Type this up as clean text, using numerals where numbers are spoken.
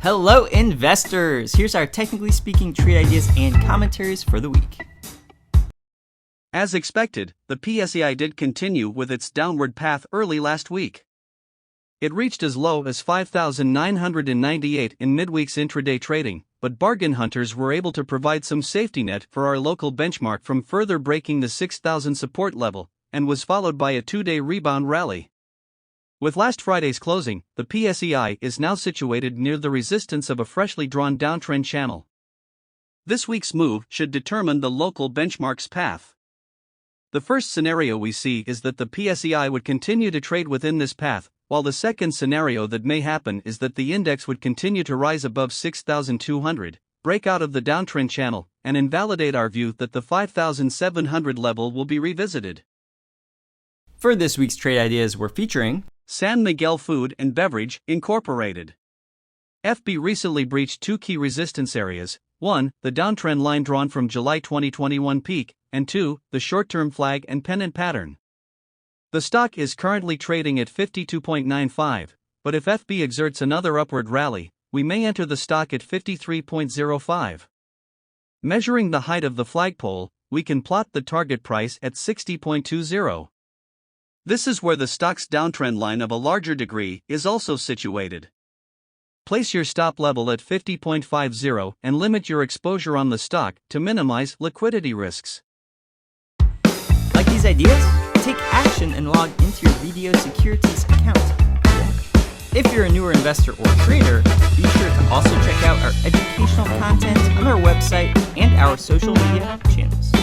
Hello investors! Here's our technically speaking trade ideas and commentaries for the week. As expected, the PSEi did continue with its downward path early last week. It reached as low as 5,998 in midweek's intraday trading, but bargain hunters were able to provide some safety net for our local benchmark from further breaking the 6,000 support level, and was followed by a two-day rebound rally. With last Friday's closing, the PSEi is now situated near the resistance of a freshly drawn downtrend channel. This week's move should determine the local benchmark's path. The first scenario we see is that the PSEi would continue to trade within this path, while the second scenario that may happen is that the index would continue to rise above 6,200, break out of the downtrend channel, and invalidate our view that the 5,700 level will be revisited. For this week's trade ideas, we're featuring San Miguel Food and Beverage, Incorporated. FB recently breached two key resistance areas: 1, the downtrend line drawn from July 2021 peak, and 2, the short-term flag and pennant pattern. The stock is currently trading at 52.95, but if FB exerts another upward rally, we may enter the stock at 53.05. Measuring the height of the flagpole, we can plot the target price at 60.20. This is where the stock's downtrend line of a larger degree is also situated. Place your stop level at 50.50 and limit your exposure on the stock to minimize liquidity risks. Like these ideas? Take action and log into your BDO Securities account. If you're a newer investor or trader, be sure to also check out our educational content on our website and our social media channels.